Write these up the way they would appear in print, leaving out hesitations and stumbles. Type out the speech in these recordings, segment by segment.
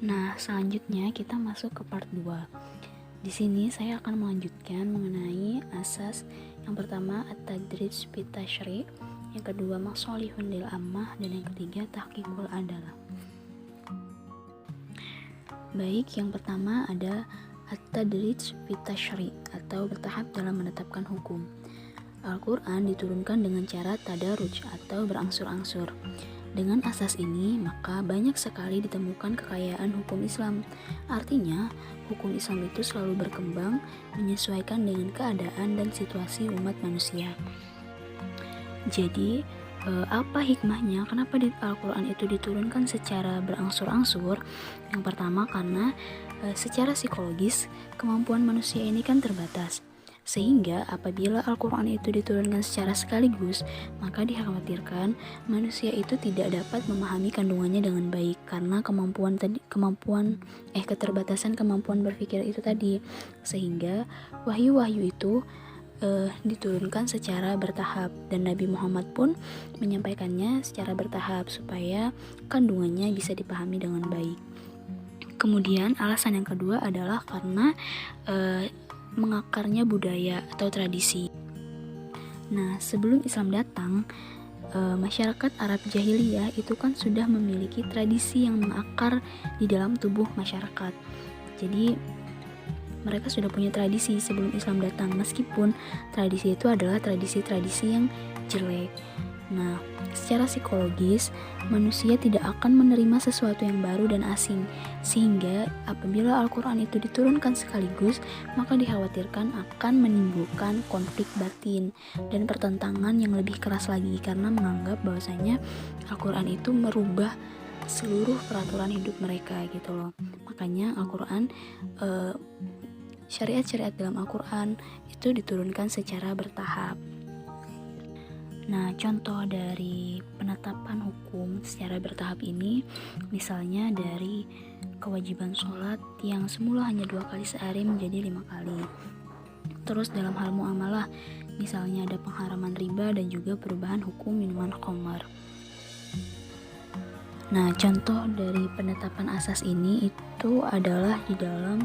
Nah, selanjutnya kita masuk ke part 2. Di sini saya akan melanjutkan mengenai asas yang pertama at-tadrij fit tasyri', yang kedua masolihun lil ammah, dan yang ketiga tahqiqul adalah. Baik, yang pertama ada at-tadrij fit tasyri' atau bertahap dalam menetapkan hukum. Al-Quran diturunkan dengan cara tadaruj atau berangsur-angsur. Dengan asas ini, maka banyak sekali ditemukan kekayaan hukum Islam. Artinya, hukum Islam itu selalu berkembang menyesuaikan dengan keadaan dan situasi umat manusia. Jadi, apa hikmahnya? Kenapa di Al-Quran itu diturunkan secara berangsur-angsur? Yang pertama, karena secara psikologis, kemampuan manusia ini kan terbatas. Sehingga apabila Al-Quran itu diturunkan secara sekaligus, maka dikhawatirkan manusia itu tidak dapat memahami kandungannya dengan baik karena keterbatasan kemampuan berpikir itu tadi. Sehingga wahyu-wahyu itu diturunkan secara bertahap, dan Nabi Muhammad pun menyampaikannya secara bertahap supaya kandungannya bisa dipahami dengan baik. Kemudian alasan yang kedua adalah karena mengakarnya budaya atau tradisi. Nah, sebelum Islam datang, masyarakat Arab jahiliyah itu kan sudah memiliki tradisi yang mengakar di dalam tubuh masyarakat. Jadi mereka sudah punya tradisi sebelum Islam datang, meskipun tradisi itu adalah tradisi-tradisi yang jelek. Nah, secara psikologis, manusia tidak akan menerima sesuatu yang baru dan asing, sehingga apabila Al-Quran itu diturunkan sekaligus, maka dikhawatirkan akan menimbulkan konflik batin dan pertentangan yang lebih keras lagi, karena menganggap bahwasanya Al-Quran itu merubah seluruh peraturan hidup mereka gitu loh. Makanya Al-Quran, syariat-syariat dalam Al-Quran itu diturunkan secara bertahap. Nah, contoh dari penetapan hukum secara bertahap ini, misalnya dari kewajiban sholat yang semula hanya 2 kali sehari menjadi 5 kali. Terus dalam hal muamalah, misalnya ada pengharaman riba dan juga perubahan hukum minuman khamar. Nah, contoh dari penetapan asas ini itu adalah di dalam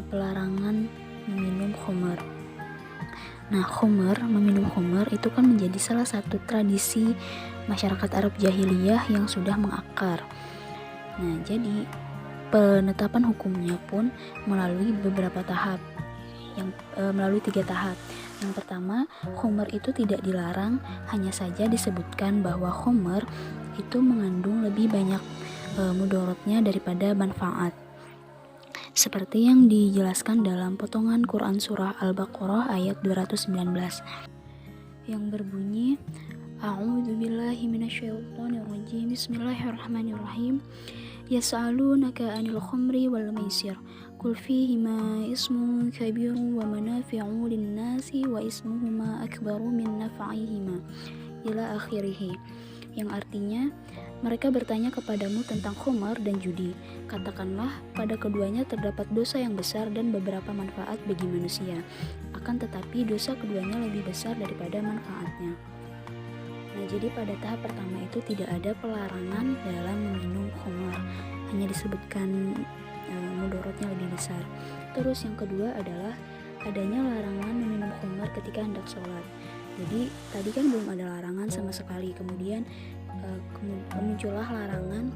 pelarangan meminum khamar. Nah, meminum khamar itu kan menjadi salah satu tradisi masyarakat Arab jahiliyah yang sudah mengakar. Nah, jadi penetapan hukumnya pun melalui beberapa tahap, melalui 3 tahap. Yang pertama, khamar itu tidak dilarang, hanya saja disebutkan bahwa khamar itu mengandung lebih banyak mudaratnya daripada manfaat. Seperti yang dijelaskan dalam potongan Quran surah Al-Baqarah ayat 219 yang berbunyi, A'udzubillahi minasyaitonirrajim, Bismillahirrahmanirrahim, Yas'alunaka 'anil khamri wal maisir, qul fihima ismun kabirun wa manafi'u lin-nasi wa ismuhuma akbaru min naf'ihima, ila akhirih. Yang artinya, mereka bertanya kepadamu tentang khamar dan judi. Katakanlah, pada keduanya terdapat dosa yang besar dan beberapa manfaat bagi manusia. Akan tetapi dosa keduanya lebih besar daripada manfaatnya. Nah, jadi pada tahap pertama itu tidak ada pelarangan dalam meminum khamar, hanya disebutkan mudaratnya lebih besar. Terus yang kedua adalah adanya larangan meminum khamar ketika hendak sholat. Jadi tadi kan belum ada larangan sama sekali, kemudian muncullah larangan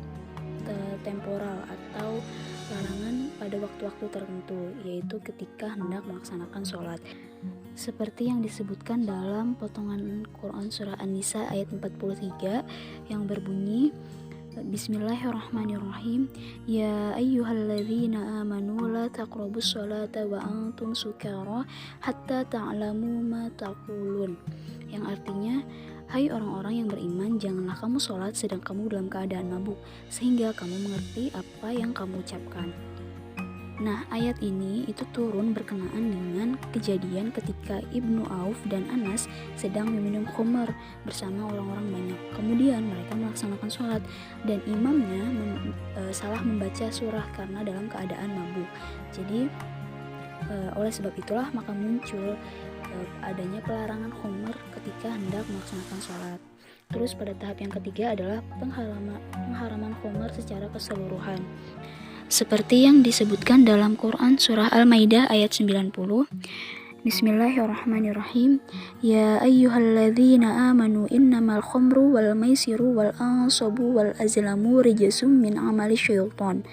temporal atau larangan pada waktu-waktu tertentu, yaitu ketika hendak melaksanakan sholat, seperti yang disebutkan dalam potongan Quran surah An-Nisa ayat 43 yang berbunyi, Bismillahirrahmanirrahim, Ya ayyuhalladzina amanu la taqrabus sholata wa antum sukara hatta ta'lamu ma taqulun. Yang artinya, hai orang-orang yang beriman, janganlah kamu sholat sedang kamu dalam keadaan mabuk, sehingga kamu mengerti apa yang kamu ucapkan. Nah, ayat ini itu turun berkenaan dengan kejadian ketika Ibnu Auf dan Anas sedang meminum khamar bersama orang-orang banyak. Kemudian mereka melaksanakan sholat dan imamnya salah membaca surah karena dalam keadaan mabuk. Jadi oleh sebab itulah maka muncul adanya pelarangan khamar ketika hendak melaksanakan sholat. Terus pada tahap yang ketiga adalah pengharaman khamar secara keseluruhan. Seperti yang disebutkan dalam Quran surah Al-Maidah ayat 90. Bismillahirrahmanirrahim. Ya ayyuhalladzina amanu innamal khamru wal maisiru wal ansabu wal azlamu rijsum min amali syaitan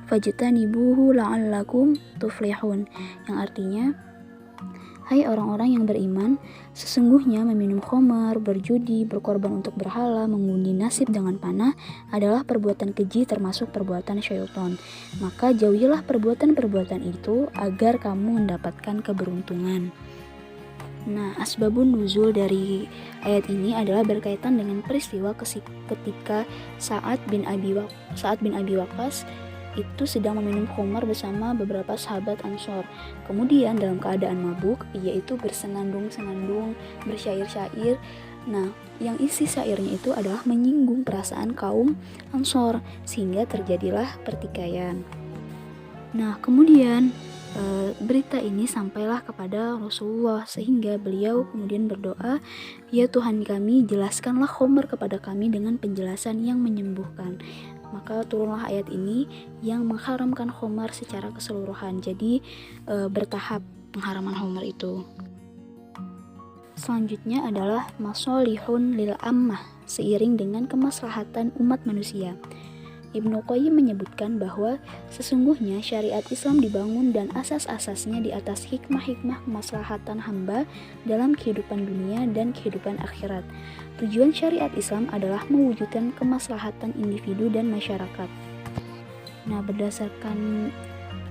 fajtanibuhu la'allakum tuflihun. Yang artinya, hai orang-orang yang beriman, sesungguhnya meminum khamar, berjudi, berkorban untuk berhala, mengundi nasib dengan panah adalah perbuatan keji termasuk perbuatan syaitan. Maka jauhilah perbuatan-perbuatan itu agar kamu mendapatkan keberuntungan. Nah, asbabun nuzul dari ayat ini adalah berkaitan dengan peristiwa ketika Sa'ad bin Abi Waqqas itu sedang meminum khamar bersama beberapa sahabat Ansor. Kemudian dalam keadaan mabuk, yaitu bersenandung-senandung, bersyair-syair. Nah, yang isi syairnya itu adalah menyinggung perasaan kaum Ansor, sehingga terjadilah pertikaian. Nah, kemudian berita ini sampailah kepada Rasulullah, sehingga beliau kemudian berdoa, ya Tuhan kami, jelaskanlah khamar kepada kami dengan penjelasan yang menyembuhkan. Maka turunlah ayat ini yang mengharamkan khamar secara keseluruhan. Jadi bertahap pengharaman khamar itu. Selanjutnya adalah masolihun lil ammah, seiring dengan kemaslahatan umat manusia. Ibnu Qayyim menyebutkan bahwa sesungguhnya syariat Islam dibangun dan asas-asasnya di atas hikmah-hikmah kemaslahatan hamba dalam kehidupan dunia dan kehidupan akhirat. Tujuan syariat Islam adalah mewujudkan kemaslahatan individu dan masyarakat. Nah, berdasarkan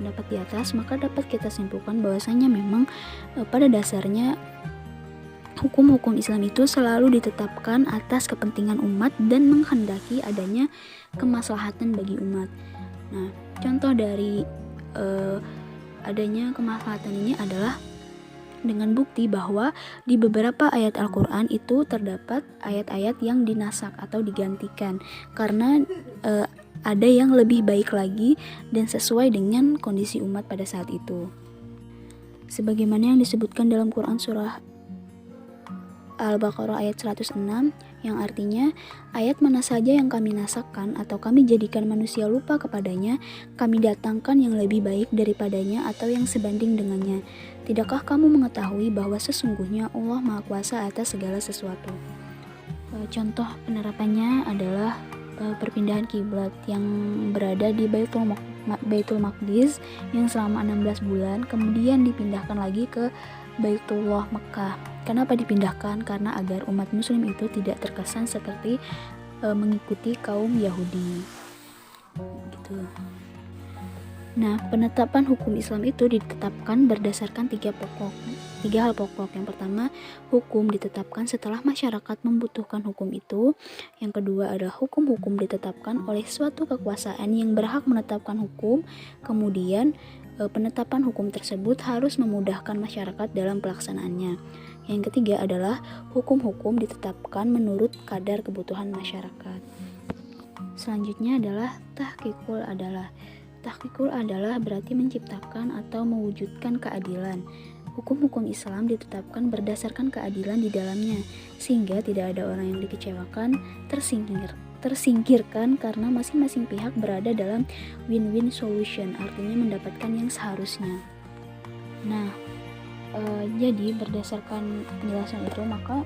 pendapat di atas, maka dapat kita simpulkan bahwasanya memang pada dasarnya hukum-hukum Islam itu selalu ditetapkan atas kepentingan umat dan menghendaki adanya kemaslahatan bagi umat. Nah, contoh dari adanya kemaslahatan ini adalah dengan bukti bahwa di beberapa ayat Al-Quran itu terdapat ayat-ayat yang dinasak atau digantikan karena ada yang lebih baik lagi dan sesuai dengan kondisi umat pada saat itu. Sebagaimana yang disebutkan dalam Quran surah Al-Baqarah ayat 106, yang artinya, ayat mana saja yang kami nasakkan atau kami jadikan manusia lupa kepadanya, kami datangkan yang lebih baik daripadanya atau yang sebanding dengannya. Tidakkah kamu mengetahui bahwa sesungguhnya Allah Maha Kuasa atas segala sesuatu? Contoh penerapannya adalah perpindahan kiblat yang berada di Baitul Maqdis yang selama 16 bulan kemudian dipindahkan lagi ke Baitullah Mekah. Kenapa dipindahkan? Karena agar umat muslim itu tidak terkesan seperti mengikuti kaum Yahudi gitu. Nah, penetapan hukum Islam itu ditetapkan berdasarkan tiga hal pokok. Yang pertama, hukum ditetapkan setelah masyarakat membutuhkan hukum itu. Yang kedua adalah hukum-hukum ditetapkan oleh suatu kekuasaan yang berhak menetapkan hukum. Kemudian penetapan hukum tersebut harus memudahkan masyarakat dalam pelaksanaannya. Yang ketiga adalah hukum-hukum ditetapkan menurut kadar kebutuhan masyarakat. Selanjutnya adalah tahqiqul adalah. Tahqiqul adalah berarti menciptakan atau mewujudkan keadilan. Hukum-hukum Islam ditetapkan berdasarkan keadilan di dalamnya, sehingga tidak ada orang yang dikecewakan, tersingkirkan karena masing-masing pihak berada dalam win-win solution, artinya mendapatkan yang seharusnya. Nah, jadi berdasarkan penjelasan itu, maka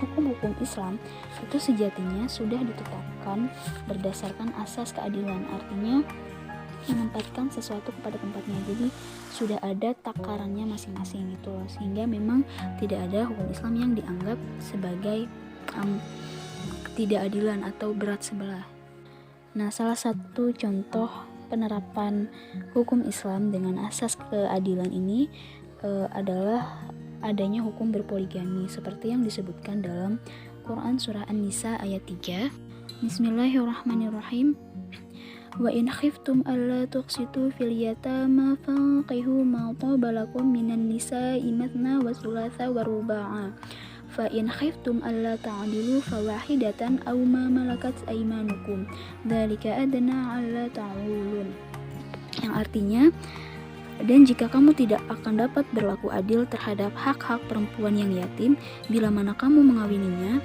hukum-hukum Islam itu sejatinya sudah ditetapkan berdasarkan asas keadilan, artinya menempatkan sesuatu kepada tempatnya. Jadi sudah ada takarannya masing-masing gitu loh, sehingga memang tidak ada hukum Islam yang dianggap sebagai ketidakadilan atau berat sebelah. Nah, salah satu contoh penerapan hukum Islam dengan asas keadilan ini adalah adanya hukum berpoligami seperti yang disebutkan dalam Quran surah An-Nisa ayat 3. Bismillahirrahmanirrahim. Wa in khiftum alla tuqsitu fil yatama fanqihu ma taba lakum minan nisa'i mathna wa thulatha wa ruba'a. Fa in khiftum alla ta'dilu fawahidatan aw ma malakat aymanukum. Dzalika adna alla ta'ulun. Yang artinya, dan jika kamu tidak akan dapat berlaku adil terhadap hak-hak perempuan yang yatim bila mana kamu mengawininya,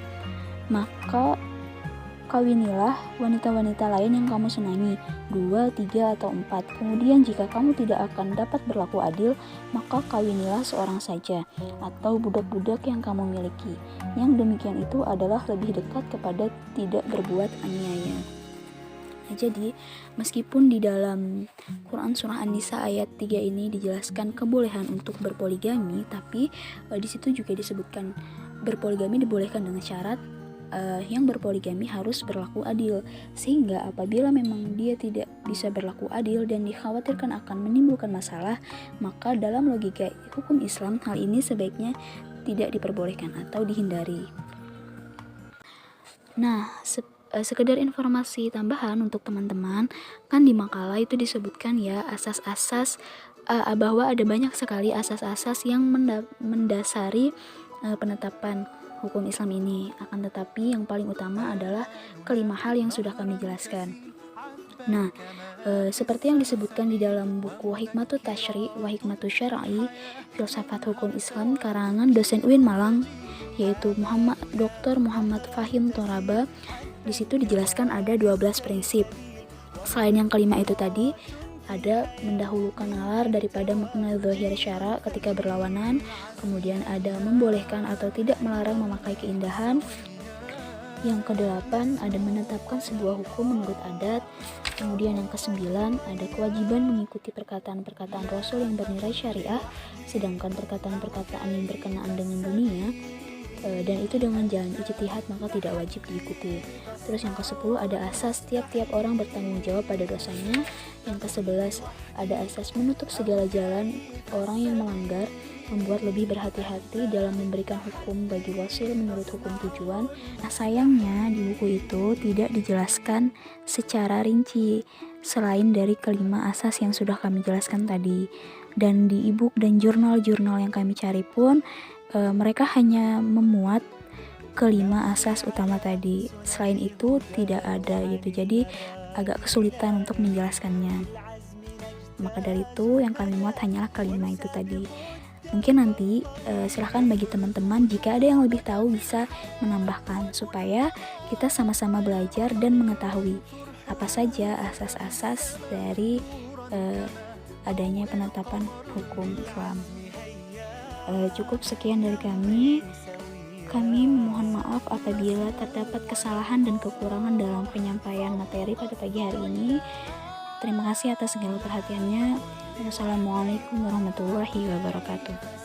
maka kawinilah wanita-wanita lain yang kamu senangi, 2, 3, atau 4. Kemudian jika kamu tidak akan dapat berlaku adil, maka kawinilah seorang saja, atau budak-budak yang kamu miliki. Yang demikian itu adalah lebih dekat kepada tidak berbuat aniaya. Nah, jadi, meskipun di dalam Quran Surah An-Nisa ayat 3 ini dijelaskan kebolehan untuk berpoligami, tapi di situ juga disebutkan berpoligami dibolehkan dengan syarat yang berpoligami harus berlaku adil, sehingga apabila memang dia tidak bisa berlaku adil dan dikhawatirkan akan menimbulkan masalah, maka dalam logika hukum Islam hal ini sebaiknya tidak diperbolehkan atau dihindari. Nah, sekedar informasi tambahan untuk teman-teman, kan di makalah itu disebutkan ya asas-asas bahwa ada banyak sekali asas-asas yang mendasari penetapan hukum Islam ini. Akan tetapi yang paling utama adalah kelima hal yang sudah kami jelaskan. Nah, seperti yang disebutkan di dalam buku Hikmatut Tasyri' wa Hikmatut Syar'i, Filsafat Hukum Islam karangan dosen UIN Malang, yaitu Dr. Muhammad Fahim Toraba. Di situ dijelaskan ada 12 prinsip. Selain yang kelima itu tadi, ada mendahulukan nalar daripada makna zahir syara ketika berlawanan, kemudian ada membolehkan atau tidak melarang memakai keindahan. Yang kedelapan, ada menetapkan sebuah hukum menurut adat. Kemudian yang kesembilan, ada kewajiban mengikuti perkataan-perkataan Rasul yang bernilai syariah, sedangkan perkataan-perkataan yang berkenaan dengan dunia dan itu dengan jalan ijtihad maka tidak wajib diikuti. Terus yang ke-10 ada asas tiap-tiap orang bertanggung jawab pada dosanya. Yang ke-11 ada asas menutup segala jalan orang yang melanggar, membuat lebih berhati-hati dalam memberikan hukum bagi wasil menurut hukum tujuan. Nah, sayangnya di buku itu tidak dijelaskan secara rinci selain dari kelima asas yang sudah kami jelaskan tadi. Dan di e-book dan jurnal-jurnal yang kami cari pun mereka hanya memuat kelima asas utama tadi. Selain itu tidak ada gitu. Jadi agak kesulitan untuk menjelaskannya. Maka dari itu yang kami muat hanyalah kelima itu tadi. Mungkin nanti silahkan bagi teman-teman jika ada yang lebih tahu bisa menambahkan supaya kita sama-sama belajar dan mengetahui apa saja asas-asas dari adanya penetapan hukum Islam. Cukup sekian dari kami. Kami mohon maaf apabila terdapat kesalahan dan kekurangan dalam penyampaian materi pada pagi hari ini. Terima kasih atas segala perhatiannya. Wassalamualaikum warahmatullahi wabarakatuh.